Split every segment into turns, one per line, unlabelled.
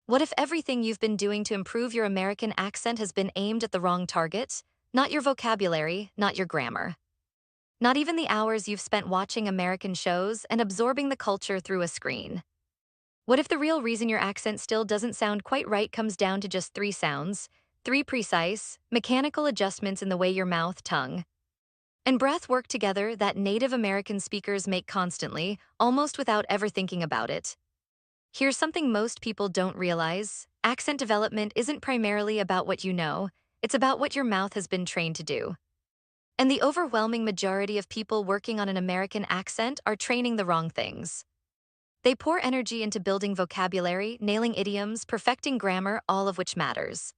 What if everything you've been doing to improve your American accent has been aimed at the wrong target? Not your vocabulary, not your grammar. Not even the hours you've spent watching American shows and absorbing the culture through a screen. What if the real reason your accent still doesn't sound quite right comes down to just three sounds, three precise, mechanical adjustments in the way your mouth, tongue, and breath work together that native American speakers make constantly, almost without ever thinking about it? Here's something most people don't realize. Accent development isn't primarily about what you know, it's about what your mouth has been trained to do. And the overwhelming majority of people working on an American accent are training the wrong things. They pour energy into building vocabulary, nailing idioms, perfecting grammar, all of which matters.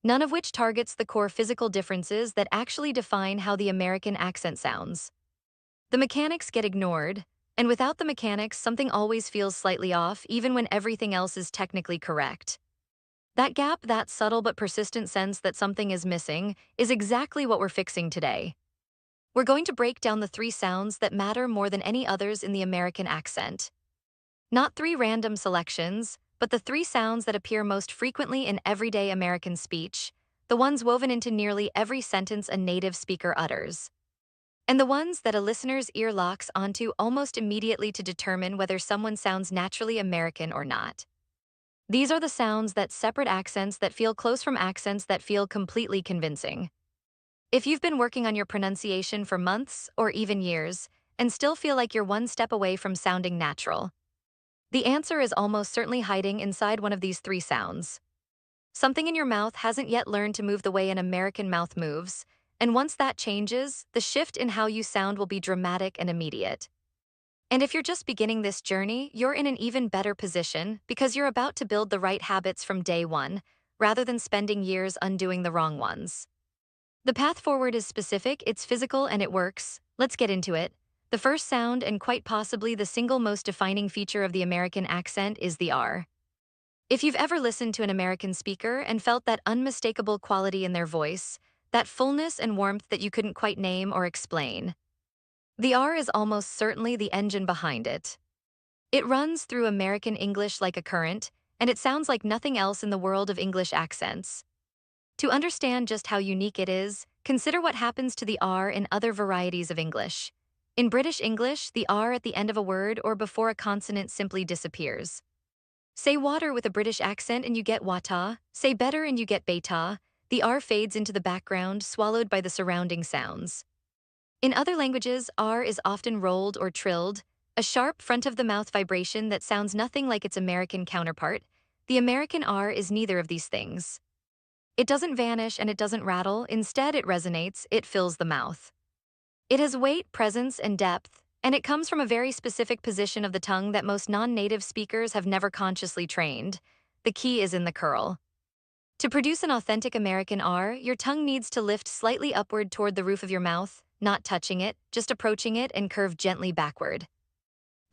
None of which targets the core physical differences that actually define how the American accent sounds. The mechanics get ignored, and without the mechanics, something always feels slightly off, even when everything else is technically correct. That gap, that subtle but persistent sense that something is missing, is exactly what we're fixing today. We're going to break down the three sounds that matter more than any others in the American accent. Not three random selections, but the three sounds that appear most frequently in everyday American speech, the ones woven into nearly every sentence a native speaker utters, and the ones that a listener's ear locks onto almost immediately to determine whether someone sounds naturally American or not. These are the sounds that separate accents that feel close from accents that feel completely convincing. If you've been working on your pronunciation for months or even years and still feel like you're one step away from sounding natural, the answer is almost certainly hiding inside one of these three sounds. Something in your mouth hasn't yet learned to move the way an American mouth moves, and once that changes, the shift in how you sound will be dramatic and immediate. And if you're just beginning this journey, you're in an even better position because you're about to build the right habits from day one, rather than spending years undoing the wrong ones. The path forward is specific, it's physical, and it works. Let's get into it. The first sound, and quite possibly the single most defining feature of the American accent, is the R. If you've ever listened to an American speaker and felt that unmistakable quality in their voice, that fullness and warmth that you couldn't quite name or explain, the R is almost certainly the engine behind it. It runs through American English like a current, and it sounds like nothing else in the world of English accents. To understand just how unique it is, consider what happens to the R in other varieties of English. In British English, the R at the end of a word or before a consonant simply disappears. Say water with a British accent and you get wata, say better and you get beta, the R fades into the background, swallowed by the surrounding sounds. In other languages, R is often rolled or trilled, a sharp front-of-the-mouth vibration that sounds nothing like its American counterpart. The American R is neither of these things. It doesn't vanish and it doesn't rattle, instead it resonates, it fills the mouth. It has weight, presence, and depth, and it comes from a very specific position of the tongue that most non-native speakers have never consciously trained. The key is in the curl. To produce an authentic American R, your tongue needs to lift slightly upward toward the roof of your mouth, not touching it, just approaching it, and curve gently backward.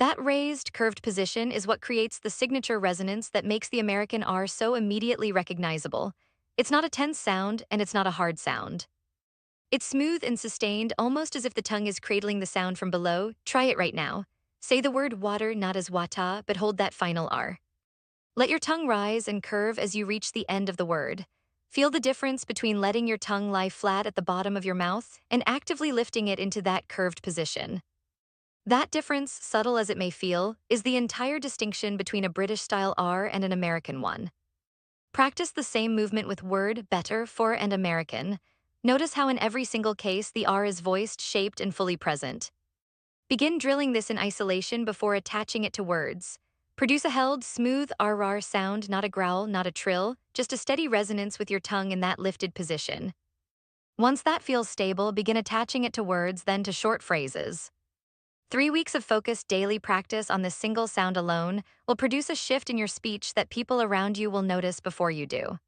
That raised, curved position is what creates the signature resonance that makes the American R so immediately recognizable. It's not a tense sound, and it's not a hard sound. It's smooth and sustained, almost as if the tongue is cradling the sound from below. Try it right now. Say the word water not as wata, but hold that final R. Let your tongue rise and curve as you reach the end of the word. Feel the difference between letting your tongue lie flat at the bottom of your mouth and actively lifting it into that curved position. That difference, subtle as it may feel, is the entire distinction between a British-style R and an American one. Practice the same movement with word, better, for, and American. Notice how in every single case the R is voiced, shaped, and fully present. Begin drilling this in isolation before attaching it to words. Produce a held, smooth RR sound, not a growl, not a trill, just a steady resonance with your tongue in that lifted position. Once that feels stable, begin attaching it to words, then to short phrases. 3 weeks of focused daily practice on this single sound alone will produce a shift in your speech that people around you will notice before you do.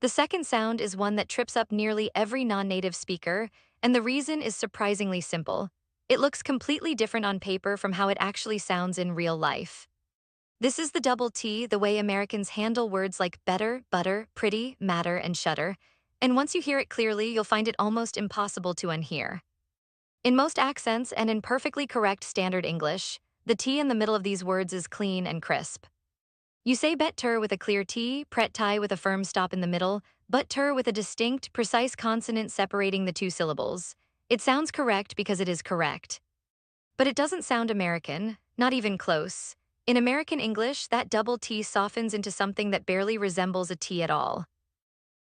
The second sound is one that trips up nearly every non-native speaker, and the reason is surprisingly simple. It looks completely different on paper from how it actually sounds in real life. This is the double T, the way Americans handle words like better, butter, pretty, matter, and shutter, and once you hear it clearly, you'll find it almost impossible to unhear. In most accents and in perfectly correct standard English, the T in the middle of these words is clean and crisp. You say better with a clear T, pret tie with a firm stop in the middle, but with a distinct, precise consonant separating the two syllables. It sounds correct because it is correct. But it doesn't sound American, not even close. In American English, that double T softens into something that barely resembles a T at all.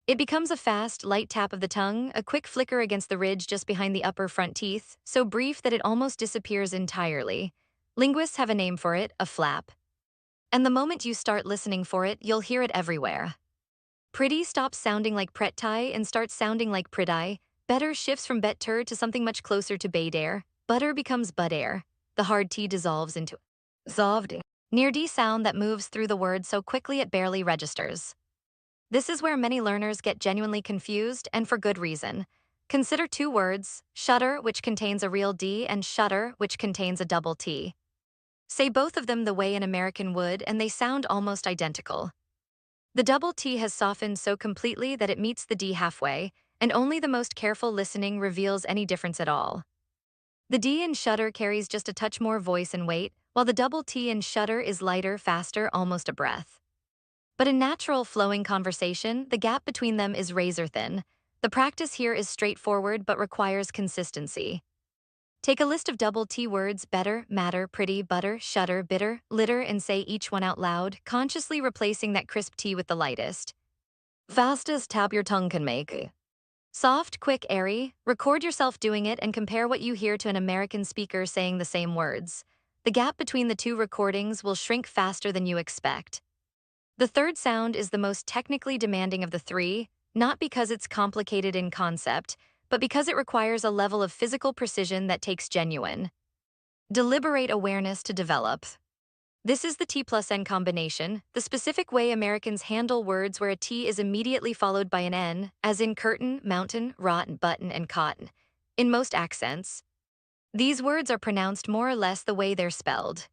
It becomes a fast, light tap of the tongue, a quick flicker against the ridge just behind the upper front teeth, so brief that it almost disappears entirely. Linguists have a name for it, a flap. And the moment you start listening for it, you'll hear it everywhere. Pretty stops sounding like prettai and starts sounding like pridai. Better shifts from better to something much closer to badair. Butter becomes budair. The hard T dissolves into zovd. Near D sound that moves through the word so quickly it barely registers. This is where many learners get genuinely confused, and for good reason. Consider two words, shutter, which contains a real D, and shutter, which contains a double T. Say both of them the way an American would, and they sound almost identical. The double T has softened so completely that it meets the D halfway, and only the most careful listening reveals any difference at all. The D in shutter carries just a touch more voice and weight, while the double T in shutter is lighter, faster, almost a breath. But in natural, flowing conversation, the gap between them is razor thin. The practice here is straightforward but requires consistency. Take a list of double T words, better, matter, pretty, butter, shutter, bitter, litter, and say each one out loud, consciously replacing that crisp T with the lightest. Fastest tap your tongue can make. Soft, quick, airy. Record yourself doing it and compare what you hear to an American speaker saying the same words. The gap between the two recordings will shrink faster than you expect. The third sound is the most technically demanding of the three, not because it's complicated in concept, but because it requires a level of physical precision that takes genuine, deliberate awareness to develop. This is the T plus N combination, the specific way Americans handle words where a T is immediately followed by an N, as in curtain, mountain, rotten, button, and cotton. In most accents, these words are pronounced more or less the way they're spelled.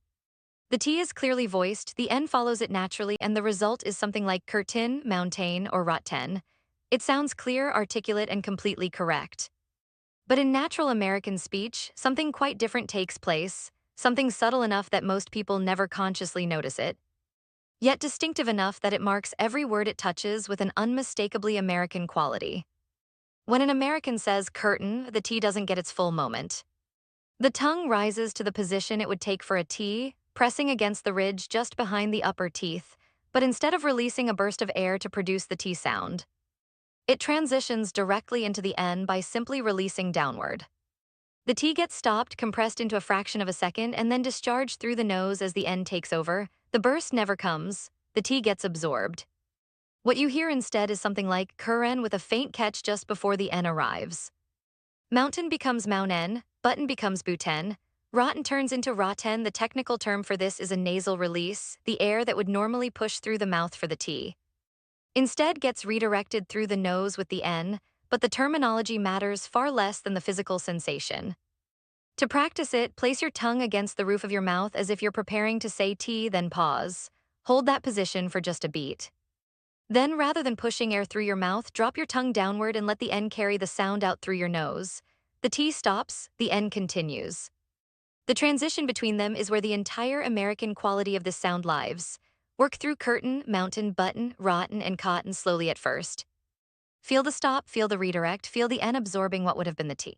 The T is clearly voiced, the N follows it naturally, and the result is something like curtain, mountain, or rotten. It sounds clear, articulate, and completely correct. But in natural American speech, something quite different takes place, something subtle enough that most people never consciously notice it, yet distinctive enough that it marks every word it touches with an unmistakably American quality. When an American says curtain, the T doesn't get its full moment. The tongue rises to the position it would take for a T, pressing against the ridge just behind the upper teeth, but instead of releasing a burst of air to produce the T sound, it transitions directly into the N by simply releasing downward. The T gets stopped, compressed into a fraction of a second, and then discharged through the nose as the N takes over. The burst never comes, the T gets absorbed. What you hear instead is something like Curren with a faint catch just before the N arrives. Mountain becomes Maunen, button becomes Buten, rotten turns into rotten. The technical term for this is a nasal release, the air that would normally push through the mouth for the T. Instead gets redirected through the nose with the N, but the terminology matters far less than the physical sensation. To practice it, place your tongue against the roof of your mouth as if you're preparing to say T, then pause. Hold that position for just a beat. Then, rather than pushing air through your mouth, drop your tongue downward and let the N carry the sound out through your nose. The T stops, the N continues. The transition between them is where the entire American quality of this sound lives. Work through curtain, mountain, button, rotten, and cotton slowly at first. Feel the stop, feel the redirect, feel the N absorbing what would have been the T.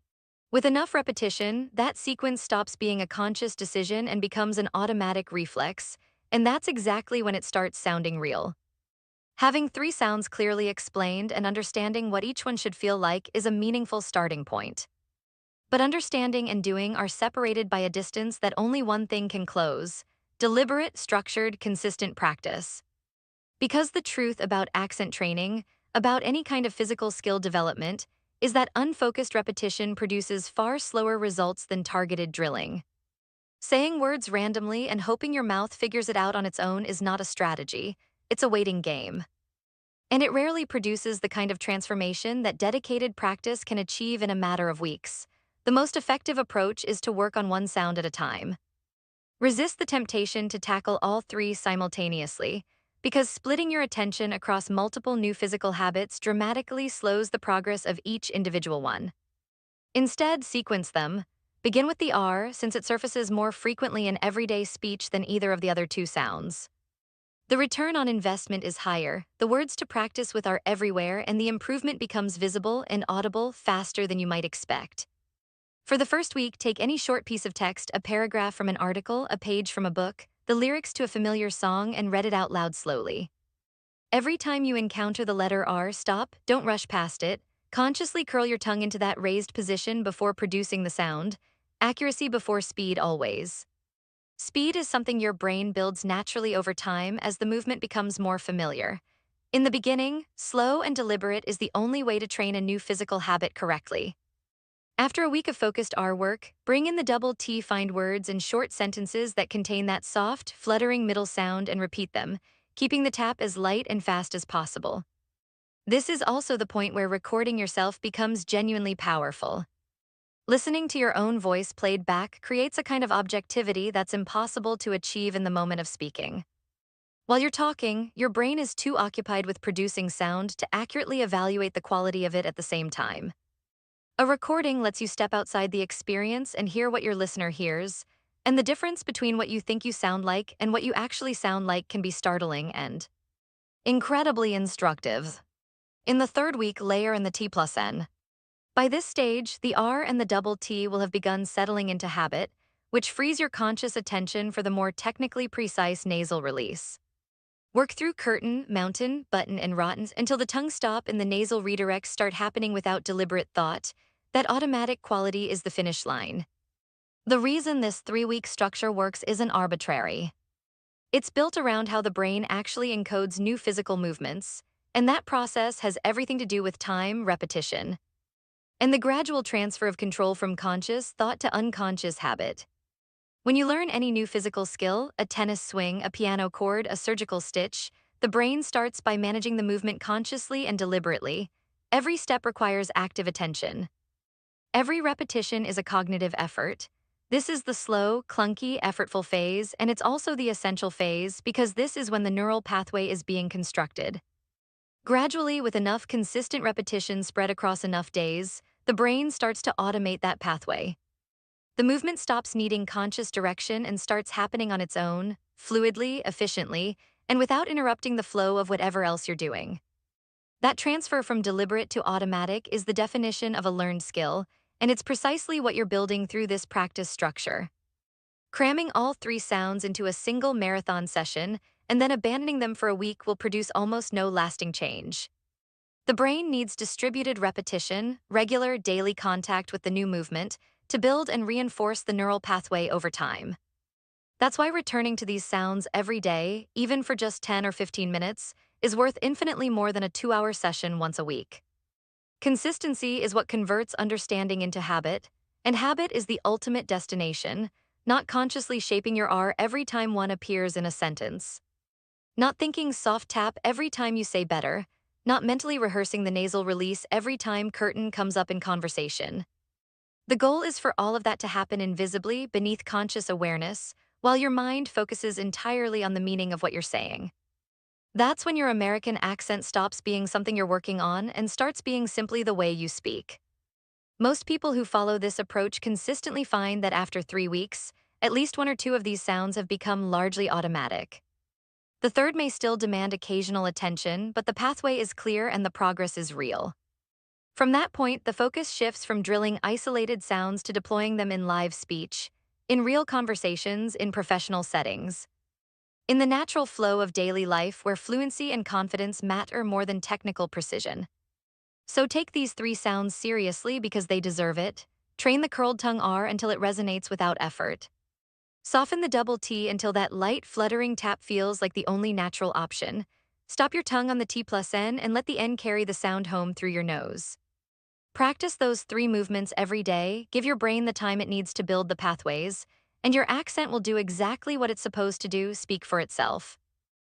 With enough repetition, that sequence stops being a conscious decision and becomes an automatic reflex, and that's exactly when it starts sounding real. Having three sounds clearly explained and understanding what each one should feel like is a meaningful starting point. But understanding and doing are separated by a distance that only one thing can close: deliberate, structured, consistent practice. Because the truth about accent training, about any kind of physical skill development, is that unfocused repetition produces far slower results than targeted drilling. Saying words randomly and hoping your mouth figures it out on its own is not a strategy, it's a waiting game. And it rarely produces the kind of transformation that dedicated practice can achieve in a matter of weeks. The most effective approach is to work on one sound at a time. Resist the temptation to tackle all three simultaneously, because splitting your attention across multiple new physical habits dramatically slows the progress of each individual one. Instead, sequence them. Begin with the R, since it surfaces more frequently in everyday speech than either of the other two sounds. The return on investment is higher, the words to practice with are everywhere, and the improvement becomes visible and audible faster than you might expect. For the first week, take any short piece of text, a paragraph from an article, a page from a book, the lyrics to a familiar song, and read it out loud slowly. Every time you encounter the letter R, stop, don't rush past it. Consciously curl your tongue into that raised position before producing the sound. Accuracy before speed always. Speed is something your brain builds naturally over time as the movement becomes more familiar. In the beginning, slow and deliberate is the only way to train a new physical habit correctly. After a week of focused R work, bring in the double T, find words and short sentences that contain that soft, fluttering middle sound and repeat them, keeping the tap as light and fast as possible. This is also the point where recording yourself becomes genuinely powerful. Listening to your own voice played back creates a kind of objectivity that's impossible to achieve in the moment of speaking. While you're talking, your brain is too occupied with producing sound to accurately evaluate the quality of it at the same time. A recording lets you step outside the experience and hear what your listener hears, and the difference between what you think you sound like and what you actually sound like can be startling and incredibly instructive. In the third week, layer in the T plus N. By this stage, the R and the double T will have begun settling into habit, which frees your conscious attention for the more technically precise nasal release. Work through curtain, mountain, button, and rottens until the tongue stop and the nasal redirects start happening without deliberate thought. That automatic quality is the finish line. The reason this 3-week structure works isn't arbitrary. It's built around how the brain actually encodes new physical movements, and that process has everything to do with time, repetition, and the gradual transfer of control from conscious thought to unconscious habit. When you learn any new physical skill, a tennis swing, a piano chord, a surgical stitch, the brain starts by managing the movement consciously and deliberately. Every step requires active attention. Every repetition is a cognitive effort. This is the slow, clunky, effortful phase, and it's also the essential phase because this is when the neural pathway is being constructed. Gradually, with enough consistent repetition spread across enough days, the brain starts to automate that pathway. The movement stops needing conscious direction and starts happening on its own, fluidly, efficiently, and without interrupting the flow of whatever else you're doing. That transfer from deliberate to automatic is the definition of a learned skill, and it's precisely what you're building through this practice structure. Cramming all 3 sounds into a single marathon session and then abandoning them for a week will produce almost no lasting change. The brain needs distributed repetition, regular daily contact with the new movement, to build and reinforce the neural pathway over time. That's why returning to these sounds every day, even for just 10 or 15 minutes, is worth infinitely more than a 2-hour session once a week. Consistency is what converts understanding into habit, and habit is the ultimate destination, not consciously shaping your R every time one appears in a sentence. Not thinking soft tap every time you say better, not mentally rehearsing the nasal release every time curtain comes up in conversation. The goal is for all of that to happen invisibly beneath conscious awareness, while your mind focuses entirely on the meaning of what you're saying. That's when your American accent stops being something you're working on and starts being simply the way you speak. Most people who follow this approach consistently find that after 3 weeks, at least 1 or 2 of these sounds have become largely automatic. The third may still demand occasional attention, but the pathway is clear and the progress is real. From that point, the focus shifts from drilling isolated sounds to deploying them in live speech, in real conversations, in professional settings. In the natural flow of daily life where fluency and confidence matter more than technical precision. So take these 3 sounds seriously because they deserve it. Train the curled tongue R until it resonates without effort. Soften the double T until that light, fluttering tap feels like the only natural option. Stop your tongue on the T plus N and let the N carry the sound home through your nose. Practice those 3 movements every day, give your brain the time it needs to build the pathways, and your accent will do exactly what it's supposed to do, speak for itself.